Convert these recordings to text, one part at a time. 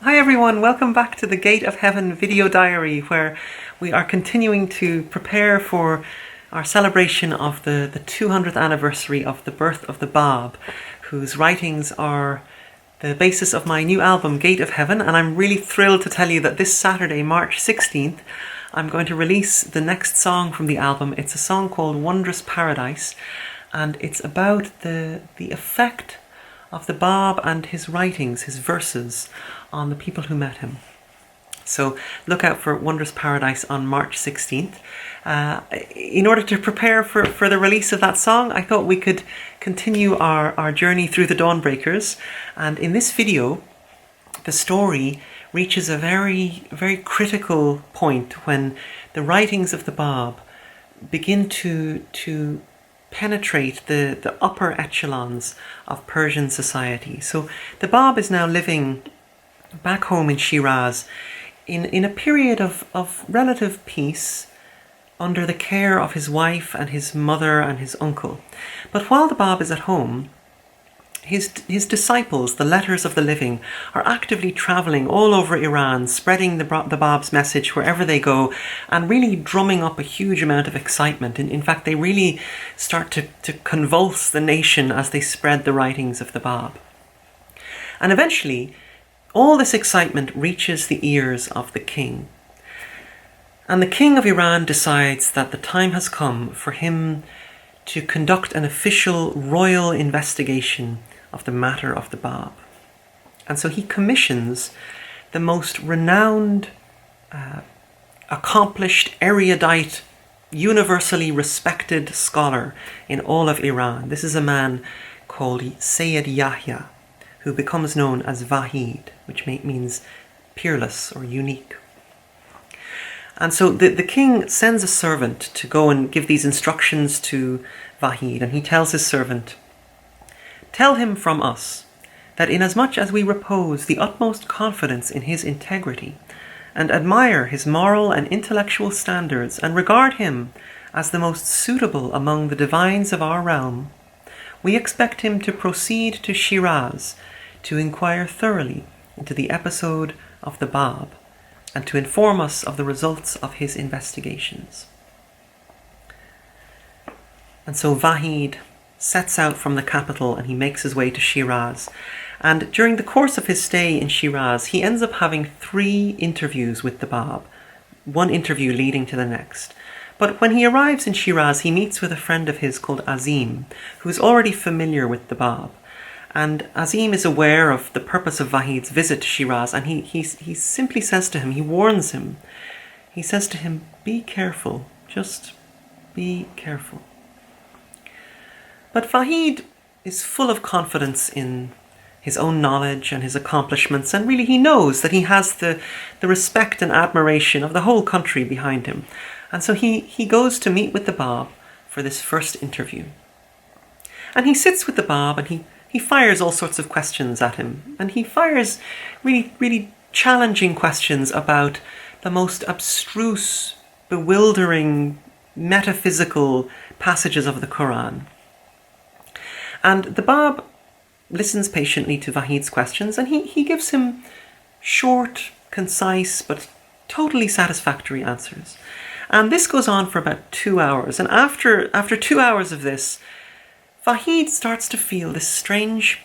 Hi everyone, welcome back to the Gate of Heaven video diary, where we are continuing to prepare for our celebration of the 200th anniversary of the birth of the Bab, whose writings are the basis of my new album Gate of Heaven. And I'm really thrilled to tell you that this Saturday, March 16th, I'm going to release the next song from the album. It's a song called Wondrous Paradise, and it's about the effect of the Bab and his writings, his verses, on the people who met him. So look out for Wondrous Paradise on March 16th. In order to prepare for the release of that song, I thought we could continue our journey through the Dawnbreakers. And in this video, the story reaches a very, very critical point when the writings of the Bab begin to penetrate the upper echelons of Persian society. So the Bab is now living back home in Shiraz in a period of relative peace under the care of his wife and his mother and his uncle. But while the Bab is at home, his disciples, the letters of the living, are actively travelling all over Iran, spreading the Bab's message wherever they go, and really drumming up a huge amount of excitement. In fact, they really start to convulse the nation as they spread the writings of the Bab. And eventually, all this excitement reaches the ears of the king. And the king of Iran decides that the time has come for him to conduct an official royal investigation of the matter of the Bab. And so he commissions the most renowned, accomplished, erudite, universally respected scholar in all of Iran. This is a man called Sayyid Yahya, who becomes known as Vahid, which means peerless or unique. And so the king sends a servant to go and give these instructions to Vahid, and he tells his servant, "Tell him from us that inasmuch as we repose the utmost confidence in his integrity and admire his moral and intellectual standards and regard him as the most suitable among the divines of our realm, we expect him to proceed to Shiraz to inquire thoroughly into the episode of the Bab and to inform us of the results of his investigations." And so Vahid sets out from the capital and he makes his way to Shiraz. And during the course of his stay in Shiraz, he ends up having 3 interviews with the Bab, one interview leading to the next. But when he arrives in Shiraz, he meets with a friend of his called Azim, who is already familiar with the Bab. And Azim is aware of the purpose of Vahid's visit to Shiraz, and he simply says to him, he warns him, he says to him, "Be careful, just be careful." But Vahid is full of confidence in his own knowledge and his accomplishments, and really he knows that he has the respect and admiration of the whole country behind him. And so he goes to meet with the Bab for this first interview. And he sits with the Bab and he fires all sorts of questions at him. And he fires really, really challenging questions about the most abstruse, bewildering, metaphysical passages of the Quran. And the Bab listens patiently to Vahid's questions, and he gives him short, concise, but totally satisfactory answers. And this goes on for about 2 hours. And after 2 hours of this, Vahid starts to feel this strange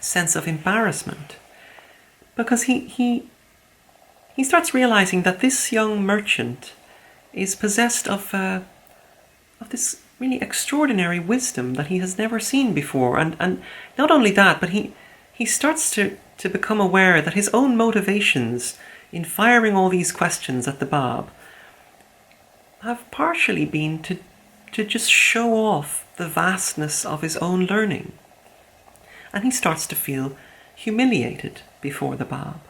sense of embarrassment, because he starts realizing that this young merchant is possessed of this really extraordinary wisdom that he has never seen before. And not only that, but he starts to become aware that his own motivations in firing all these questions at the Bab have partially been to just show off the vastness of his own learning. And he starts to feel humiliated before the Bab.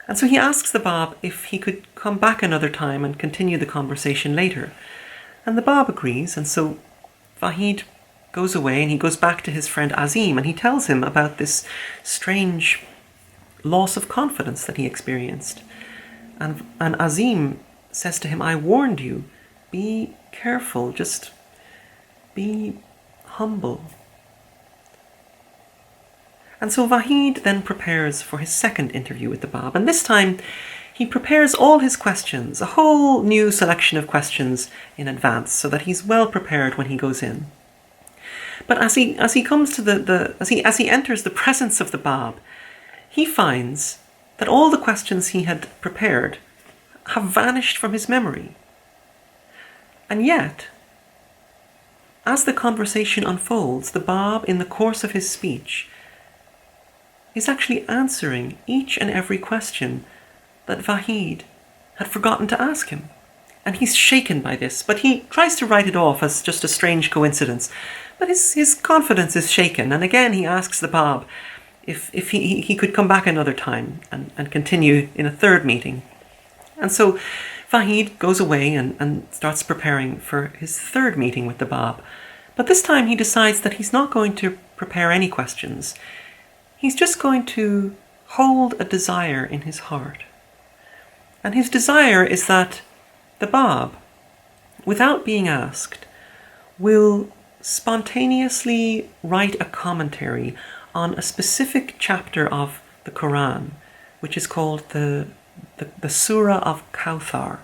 And so he asks the Bab if he could come back another time and continue the conversation later. And the Bab agrees, and so Vahid goes away and he goes back to his friend Azim, and he tells him about this strange loss of confidence that he experienced. And Azim says to him, "I warned you, be careful, just be humble." And so Vahid then prepares for his second interview with the Bab, and this time he prepares all his questions, a whole new selection of questions in advance, so that he's well prepared when he goes in. But as he comes to as he enters the presence of the Bab, he finds that all the questions he had prepared have vanished from his memory. And yet, as the conversation unfolds, the Bab, in the course of his speech, is actually answering each and every question that Vahid had forgotten to ask him. And he's shaken by this, but he tries to write it off as just a strange coincidence. But his confidence is shaken, and again he asks the Bab if he could come back another time and continue in a third meeting. And so Vahid goes away and starts preparing for his third meeting with the Bab. But this time he decides that he's not going to prepare any questions. He's just going to hold a desire in his heart. And his desire is that the Bab, without being asked, will spontaneously write a commentary on a specific chapter of the Quran, which is called the Surah of Kawthar,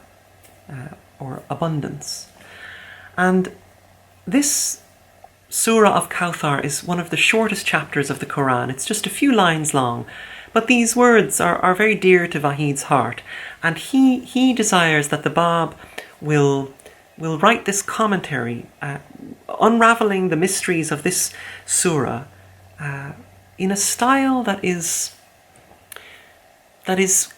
or Abundance. And this Surah of Kawthar is one of the shortest chapters of the Quran. It's just a few lines long, but these words are very dear to Vahid's heart, and he desires that the Bab will write this commentary, unraveling the mysteries of this surah in a style that is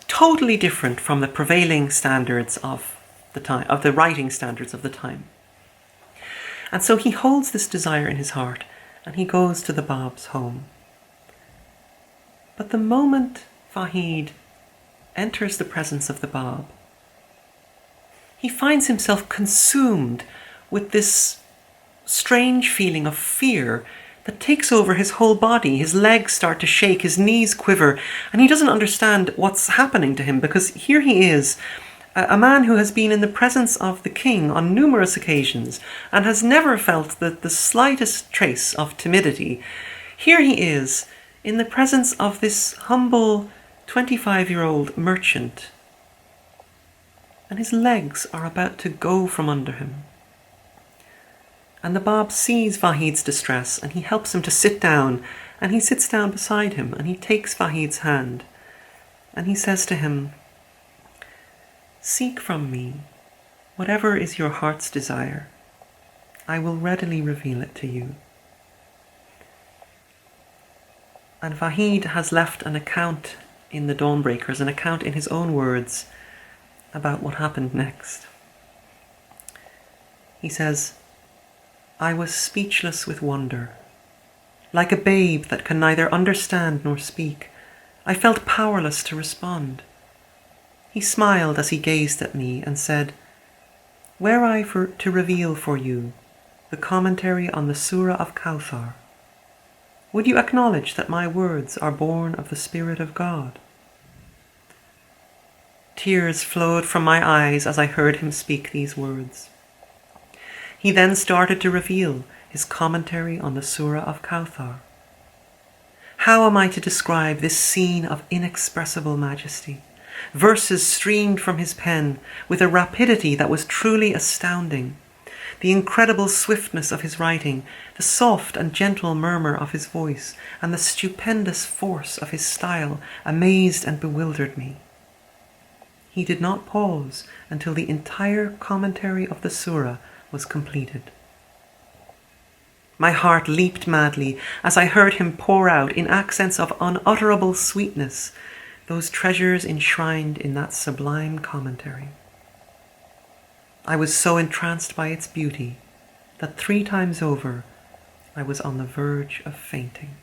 totally different from the prevailing standards of the time, of the writing standards of the time. And so he holds this desire in his heart, and he goes to the Bab's home. But the moment Vahid enters the presence of the Bab, he finds himself consumed with this strange feeling of fear that takes over his whole body. His legs start to shake, his knees quiver, and he doesn't understand what's happening to him, because here he is, a man who has been in the presence of the king on numerous occasions and has never felt the slightest trace of timidity. Here he is in the presence of this humble 25-year-old merchant, and his legs are about to go from under him. And the Bab sees Vahid's distress, and he helps him to sit down, and he sits down beside him, and he takes Vahid's hand, and he says to him, "Seek from me whatever is your heart's desire. I will readily reveal it to you." And Vahid has left an account in the Dawnbreakers, an account in his own words about what happened next. He says, "I was speechless with wonder. Like a babe that can neither understand nor speak, I felt powerless to respond. He smiled as he gazed at me and said, 'Were I to reveal for you the commentary on the Surah of Kawthar, would you acknowledge that my words are born of the Spirit of God?' Tears flowed from my eyes as I heard him speak these words. He then started to reveal his commentary on the Surah of Kawthar. How am I to describe this scene of inexpressible majesty? Verses streamed from his pen with a rapidity that was truly astounding. The incredible swiftness of his writing, the soft and gentle murmur of his voice, and the stupendous force of his style amazed and bewildered me. He did not pause until the entire commentary of the surah was completed. My heart leaped madly as I heard him pour out in accents of unutterable sweetness those treasures enshrined in that sublime commentary. I was so entranced by its beauty that 3 times over I was on the verge of fainting."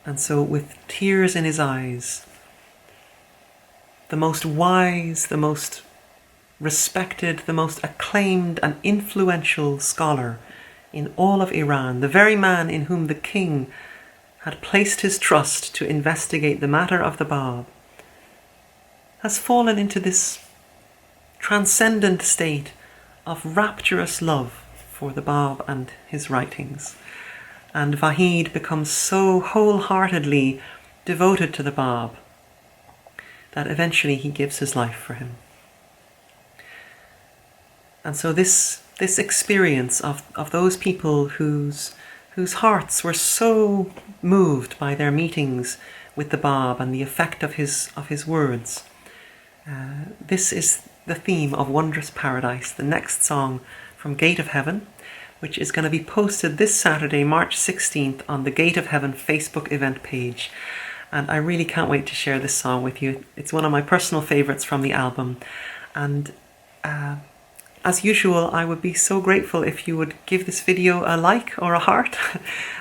And so, with tears in his eyes, the most wise, the most respected, the most acclaimed and influential scholar in all of Iran, the very man in whom the king had placed his trust to investigate the matter of the Bab, has fallen into this transcendent state of rapturous love for the Bab and his writings. And Vahid becomes so wholeheartedly devoted to the Bab that eventually he gives his life for him. And so this experience of those people whose hearts were so moved by their meetings with the Bab and the effect of his words, this is the theme of Wondrous Paradise, the next song from Gate of Heaven, which is going to be posted this Saturday, March 16th, on the Gate of Heaven Facebook event page. And I really can't wait to share this song with you. It's one of my personal favourites from the album. And as usual, I would be so grateful if you would give this video a like or a heart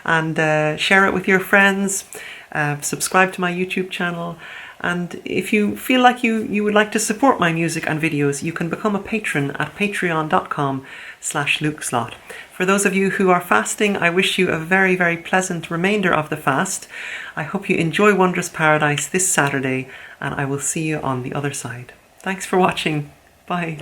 and share it with your friends, subscribe to my YouTube channel. And if you feel like you would like to support my music and videos, you can become a patron at patreon.com/lukeslott. For those of you who are fasting, I wish you a very, very pleasant remainder of the fast. I hope you enjoy Wondrous Paradise this Saturday, and I will see you on the other side. Thanks for watching. Bye.